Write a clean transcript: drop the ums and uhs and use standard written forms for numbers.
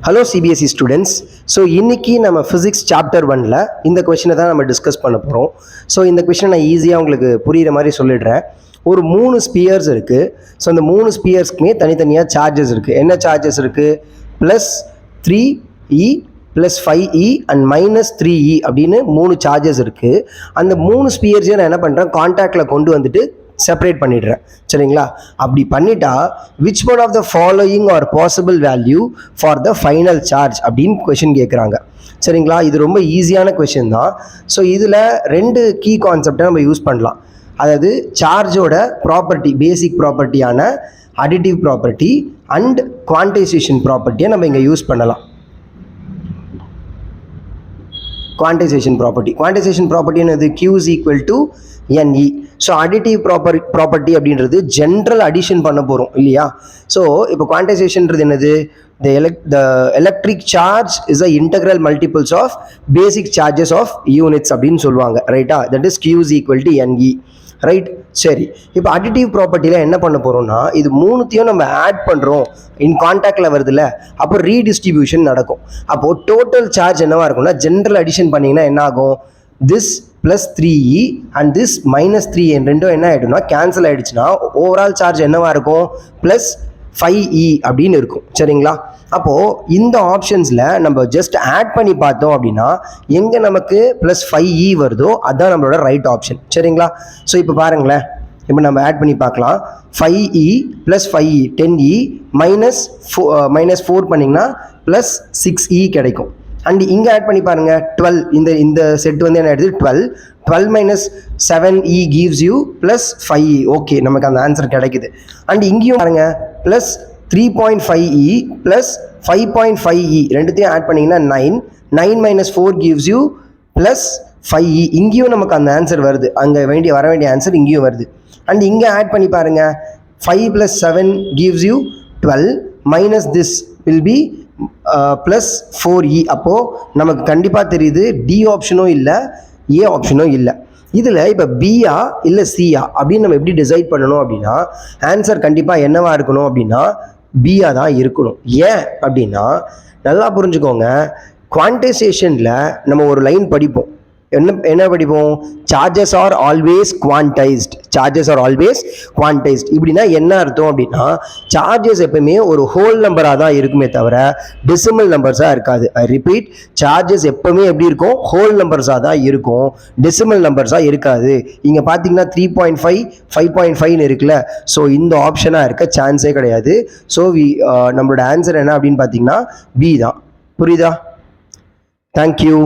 Hello CBSE students. So இன்றைக்கி நம்ம physics chapter 1ல் இந்த கொஷினை தான் நம்ம டிஸ்கஸ் பண்ண போகிறோம். ஸோ இந்த கொஷினை நான் ஈஸியாக உங்களுக்கு புரிகிற மாதிரி சொல்லிடுறேன். ஒரு 3 ஸ்பியர்ஸ் இருக்குது. ஸோ அந்த 3 ஸ்பியர்ஸ்க்குமே தனித்தனியாக சார்ஜஸ் இருக்குது. என்ன சார்ஜஸ் இருக்குது? +3e +5e அண்ட் -3e அப்படின்னு 3 சார்ஜஸ் இருக்குது. அந்த 3 ஸ்பியர்ஸையும் நான் என்ன பண்ணுறேன், கான்டாக்டில் கொண்டு வந்துட்டு செப்பரேட் பண்ணிடுறேன். சரிங்களா? அப்படி பண்ணிட்டா which one of the following are possible value for the final charge அப்படின்னு கொஷின் கேட்குறாங்க. சரிங்களா? இது ரொம்ப ஈஸியான கொஷின் தான். ஸோ இதில் 2 கீ கான்செப்டை நம்ம யூஸ் பண்ணலாம். அதாவது சார்ஜோட ப்ராப்பர்ட்டி, பேசிக் ப்ராப்பர்ட்டியான அடிட்டிவ் ப்ராப்பர்ட்டி அண்ட் குவான்டைசேஷன் ப்ராப்பர்ட்டியை நம்ம இங்கே யூஸ் பண்ணலாம். குவான்டைசேஷன் ப்ராப்பர்ட்டி என்னது? Q is equal to NE. So additive property அப்படின்றது ஜென்ரல் அடிஷன் பண்ண போகிறோம் இல்லையா? ஸோ இப்போ குவான்டைசேஷன்றது என்னது? the electric charge is a integral multiples of basic charges of units அப்படின்னு சொல்லுவாங்க. ரைட்டா? that is Q is equal to NE. Right? சரி, இப்போ அடிட்டிவ் ப்ராப்பர்ட்டியில் என்ன பண்ண போகிறோம்னா, இது 3த்தையும் நம்ம ஆட் பண்ணுறோம், இன் கான்டாக்டில் வருதுல்ல, அப்போ ரீடிஸ்ட்ரிபியூஷன் நடக்கும். அப்போது டோட்டல் சார்ஜ் என்னவாக இருக்கும்னா, ஜென்ரல் அடிஷன் பண்ணிங்கன்னா என்ன ஆகும்? this +3e and this -3e ரெண்டும் என்ன ஆகிடும்னா கேன்சல் ஆகிடுச்சுன்னா ஓவரால் சார்ஜ் என்னவாக இருக்கும்? +5e அப்படின்னு இருக்கும். சரிங்களா? அப்போது இந்த ஆப்ஷன்ஸில் நம்ம ஜஸ்ட் ஆட் பண்ணி பார்த்தோம் அப்படின்னா எங்கே நமக்கு +5e வருதோ அதுதான் நம்மளோட ரைட் ஆப்ஷன். சரிங்களா? ஸோ இப்போ பாருங்களேன், இப்போ நம்ம ஆட் பண்ணி பார்க்கலாம். 5e +5e 10e -4 பண்ணிங்கன்னா +6e கிடைக்கும். அண்ட் இங்கே ஆட் பண்ணி பாருங்கள் 12. இந்த செட் வந்து என்ன ஆகிடுது? 12 -7e gives you +5e. Okay, நமக்கு அந்த ஆன்சர் கிடைக்குது. அண்ட் இங்கேயும் பாருங்கள் +3.5e +5.5e ரெண்டுத்தையும் ஆட் பண்ணிங்கன்னா 9 -4 gives you +5e. இங்கேயும் நமக்கு அந்த ஆன்சர் வருது. அங்கே வர வேண்டிய ஆன்சர் இங்கேயும் வருது. அண்ட் இங்கே ஆட் பண்ணி பாருங்கள் 5 + 7 gives you 12 minus this will be +4e. அப்போது நமக்கு கண்டிப்பாக தெரியுது டி ஆப்ஷனும் இல்லை, ஏ ஆப்ஷனும் இல்லை. இதில் இப்போ பியா இல்லை சியா அப்படின்னு நம்ம எப்படி டிசைட் பண்ணணும் அப்படின்னா, ஆன்சர் கண்டிப்பாக என்னவா இருக்கணும் அப்படின்னா பியா தான் இருக்கணும். ஏன் அப்படின்னா நல்லா புரிஞ்சுக்கோங்க, குவான்டைசேஷனில் நம்ம ஒரு லைன் படிப்போம். என்ன படிப்போம்? Charges are always quantised. இப்படின்னா என்ன அர்த்தம் அப்படின்னா, சார்ஜஸ் எப்பவுமே ஒரு ஹோல் நம்பராக தான் இருக்குமே தவிர டெசிமல் நம்பர்ஸாக இருக்காது. ஐ ரிப்பீட், சார்ஜஸ் எப்பவுமே எப்படி இருக்கும்? ஹோல் நம்பர்ஸாக தான் இருக்கும், டெசிமல் நம்பர்ஸாக இருக்காது. இங்கே பார்த்தீங்கன்னா 3.5 5.5 இருக்குல்ல. ஸோ இந்த ஆப்ஷனாக இருக்க சான்ஸே கிடையாது. ஸோ நம்மளோட ஆன்சர் என்ன அப்படின்னு பார்த்தீங்கன்னா பி தான். புரியுதா? தேங்க்யூ.